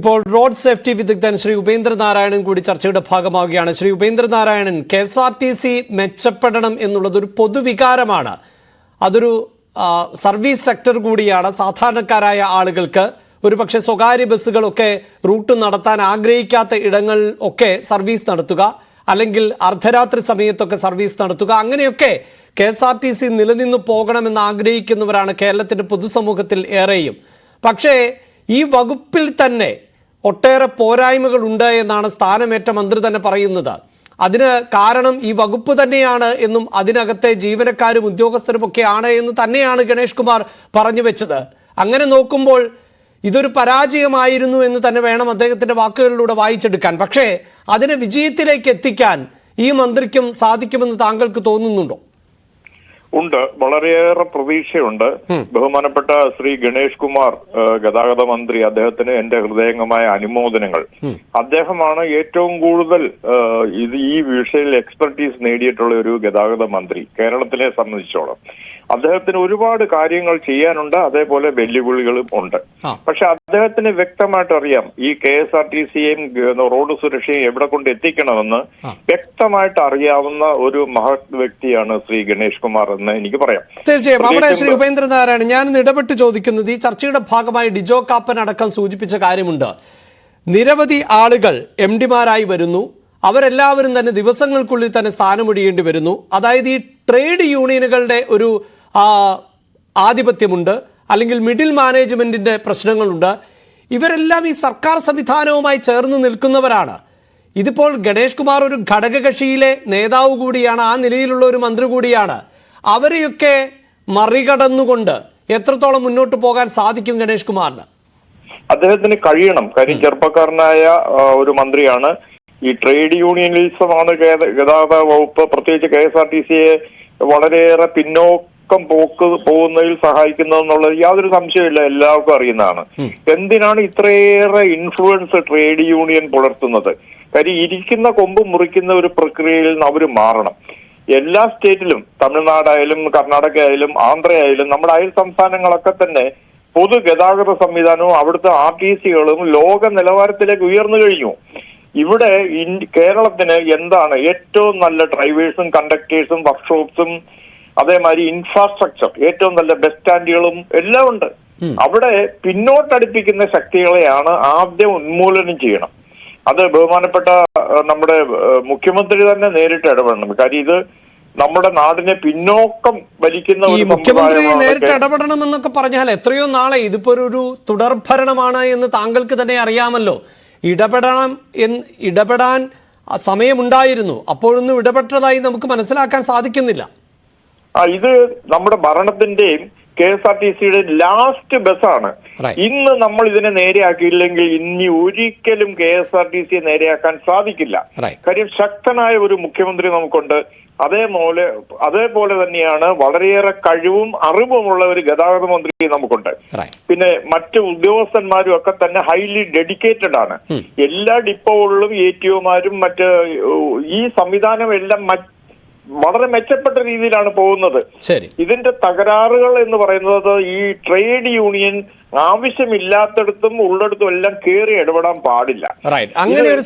ഇപ്പോൾ road safety വിദഗ്ധൻ ശ്രീ ഉപേന്ദ്രനാരായണൻ കൂടി ചർച്ചയുടെ ഭാഗമാവുകയാണ്. ശ്രീ ഉപേന്ദ്രനാരായണൻ, KSRTC മെച്ചപ്പെടണം എന്നുള്ളത് ഒരു പൊതുവികാരമാണ്. അതൊരു സർവീസ് സെക്ടർ കൂടിയാണ്. സാധാരണക്കാരായ ആളുകൾക്ക് ഒരുപക്ഷെ സ്വകാര്യ ബസ്സുകളൊക്കെ റൂട്ട് നടത്താൻ ആഗ്രഹിക്കാത്ത ഇടങ്ങളിൽ ഒക്കെ സർവീസ് നടത്തുക, അല്ലെങ്കിൽ അർദ്ധരാത്രി സമയത്തൊക്കെ സർവീസ് നടത്തുക, അങ്ങനെയൊക്കെ KSRTC നിലനിന്ന് പോകണമെന്ന് ആഗ്രഹിക്കുന്നവരാണ് കേരളത്തിൻ്റെ പൊതുസമൂഹത്തിൽ ഏറെയും. പക്ഷേ ഈ വകുപ്പിൽ തന്നെ ഒട്ടേറെ പോരായ്മകളുണ്ട് എന്നാണ് സ്ഥാനമേറ്റ മന്ത്രി തന്നെ പറയുന്നത്. അതിന് കാരണം ഈ വകുപ്പ് തന്നെയാണ് എന്നും അതിനകത്തെ ജീവനക്കാരും ഉദ്യോഗസ്ഥരുമൊക്കെയാണ് എന്ന് തന്നെയാണ് ഗണേഷ് കുമാർ പറഞ്ഞു വെച്ചത്. അങ്ങനെ നോക്കുമ്പോൾ ഇതൊരു പരാജയമായിരുന്നു എന്ന് തന്നെ വേണം അദ്ദേഹത്തിൻ്റെ വാക്കുകളിലൂടെ വായിച്ചെടുക്കാൻ. പക്ഷേ അതിനെ വിജയത്തിലേക്ക് എത്തിക്കാൻ ഈ മന്ത്രിക്കും സാധിക്കുമെന്ന് താങ്കൾക്ക് തോന്നുന്നുണ്ടോ? ഉണ്ട്, വളരെയേറെ പ്രതീക്ഷയുണ്ട്. ബഹുമാനപ്പെട്ട ശ്രീ ഗണേഷ് കുമാർ ഗതാഗത മന്ത്രി, അദ്ദേഹത്തിന് എന്റെ ഹൃദയംഗമായ അനുമോദനങ്ങൾ. അദ്ദേഹമാണ് ഏറ്റവും കൂടുതൽ ഈ വിഷയത്തിൽ എക്സ്പെർട്ടീസ് നേടിയിട്ടുള്ള ഒരു ഗതാഗത മന്ത്രി കേരളത്തിനെ സംബന്ധിച്ചോളം. അദ്ദേഹത്തിന് ഒരുപാട് കാര്യങ്ങൾ ചെയ്യാനുണ്ട്, അതേപോലെ വെല്ലുവിളികളും ഉണ്ട്. പക്ഷെ അദ്ദേഹത്തിന് വ്യക്തമായിട്ട് അറിയാം ഈ KSRTCയെയും റോഡ് സുരക്ഷയും എവിടെ കൊണ്ട് എത്തിക്കണമെന്ന് വ്യക്തമായിട്ട് അറിയാവുന്ന ഒരു മഹത് വ്യക്തിയാണ് ശ്രീ ഗണേഷ് കുമാർ എന്ന് എനിക്ക് പറയാം. തീർച്ചയായും. അവിടെ ശ്രീ ഉപേന്ദ്രനാരായണൻ, ഞാൻ ഇടപെട്ട് ചോദിക്കുന്നത്, ഈ ചർച്ചയുടെ ഭാഗമായി ഡിജോ കാപ്പൻ അടക്കം സൂചിപ്പിച്ച കാര്യമുണ്ട്. നിരവധി ആളുകൾ MDമാരായി വരുന്നു. അവരെല്ലാവരും തന്നെ ദിവസങ്ങൾക്കുള്ളിൽ തന്നെ സ്ഥാനമൊഴിയേണ്ടി വരുന്നു. അതായത് ഈ ട്രേഡ് യൂണിയനുകളുടെ ഒരു ആധിപത്യമുണ്ട്, അല്ലെങ്കിൽ മിഡിൽ മാനേജ്മെന്റിന്റെ പ്രശ്നങ്ങളുണ്ട്. ഇവരെല്ലാം ഈ സർക്കാർ സംവിധാനവുമായി ചേർന്ന് നിൽക്കുന്നവരാണ്. ഇതിപ്പോൾ ഗണേഷ് കുമാർ ഒരു ഘടകകക്ഷിയിലെ നേതാവ് കൂടിയാണ്, ആ നിലയിലുള്ള ഒരു മന്ത്രി കൂടിയാണ്. അവരെയൊക്കെ മറികടന്നുകൊണ്ട് എത്രത്തോളം മുന്നോട്ട് പോകാൻ സാധിക്കും ഗണേഷ് കുമാറിന്? അദ്ദേഹത്തിന് കഴിയണം. കാര്യം ചെറുപ്പക്കാരനായ ഒരു മന്ത്രിയാണ്. ഈ ട്രേഡ് യൂണിയനിസമാണ് ഗതാഗത വകുപ്പ്, പ്രത്യേകിച്ച് KSRTCയെ വളരെയേറെ പിന്നോക്കം പോകുന്നതിൽ സഹായിക്കുന്നതെന്നുള്ളത് യാതൊരു സംശയമില്ല, എല്ലാവർക്കും അറിയുന്നതാണ്. എന്തിനാണ് ഇത്രയേറെ ഇൻഫ്ലുവൻസ് ട്രേഡ് യൂണിയൻ പുലർത്തുന്നത്? കാര്യം ഇരിക്കുന്ന കൊമ്പ് മുറിക്കുന്ന ഒരു പ്രക്രിയയിൽ നിന്ന് അവർ മാറണം. എല്ലാ സ്റ്റേറ്റിലും, തമിഴ്നാടായാലും കർണാടക ആയാലും ആന്ധ്രയായാലും നമ്മുടെ അയൽ സംസ്ഥാനങ്ങളൊക്കെ തന്നെ പൊതുഗതാഗത സംവിധാനവും അവിടുത്തെ RTCകളും ലോക നിലവാരത്തിലേക്ക് ഉയർന്നു കഴിഞ്ഞു. ഇവിടെ കേരളത്തിന് എന്താണ് ഏറ്റവും നല്ല ഡ്രൈവേഴ്സും കണ്ടക്ടേഴ്സും വർക്ക്ഷോപ്സും അതേമാതിരി ഇൻഫ്രാസ്ട്രക്ചർ, ഏറ്റവും നല്ല ബസ് സ്റ്റാൻഡുകളും എല്ലാം ഉണ്ട്. അവിടെ പിന്നോട്ടടിപ്പിക്കുന്ന ശക്തികളെയാണ് ആദ്യം ഉന്മൂലനം ചെയ്യണം. അത് ബഹുമാനപ്പെട്ട നമ്മുടെ മുഖ്യമന്ത്രി തന്നെ നേരിട്ട് ഇടപെടണം. കാര്യം ഇത് നമ്മുടെ നാടിനെ പിന്നോക്കം വലിക്കുന്ന ഈ മുഖ്യമന്ത്രി നേരിട്ട് ഇടപെടണം എന്നൊക്കെ പറഞ്ഞാൽ എത്രയോ നാളെ ഇതിപ്പോ ഒരു തുടർഭരണമാണ് എന്ന് താങ്കൾക്ക് തന്നെ അറിയാമല്ലോ. ഇടപെടാൻ സമയമുണ്ടായിരുന്നു, അപ്പോഴൊന്നും ഇടപെട്ടതായി നമുക്ക് മനസ്സിലാക്കാൻ സാധിക്കുന്നില്ല. ഇത് നമ്മുടെ ഭരണത്തിന്റെയും KSRTCയുടെ ലാസ്റ്റ് ബസ്സാണ്. ഇന്ന് നമ്മൾ ഇതിനെ നേരെയാക്കിയില്ലെങ്കിൽ ഇനി ഒരിക്കലും KSRTCയെ നേരെയാക്കാൻ സാധിക്കില്ല. കാര്യം ശക്തനായ ഒരു മുഖ്യമന്ത്രി നമുക്കുണ്ട്. അതേപോലെ തന്നെയാണ് വളരെയേറെ കഴിവും അറിവുമുള്ള ഒരു ഗതാഗത മന്ത്രി നമുക്കുണ്ട്. പിന്നെ മറ്റ് ഉദ്യോഗസ്ഥന്മാരും ഒക്കെ തന്നെ ഹൈലി ഡെഡിക്കേറ്റഡ് ആണ്. എല്ലാ ഡിപ്പോകളിലും ATOമാരും മറ്റ് ഈ സംവിധാനം എല്ലാം വളരെ മെച്ചപ്പെട്ട രീതിയിലാണ് പോകുന്നത്. ഇതിന്റെ തകരാറുകൾ എന്ന് പറയുന്നത് ഈ ട്രേഡ് യൂണിയൻ ആവശ്യമില്ലാത്തടത്തും ഉള്ളിടത്തും എല്ലാം കയറി ഇടപെടാൻ പാടില്ല. അങ്ങനെ ഒരു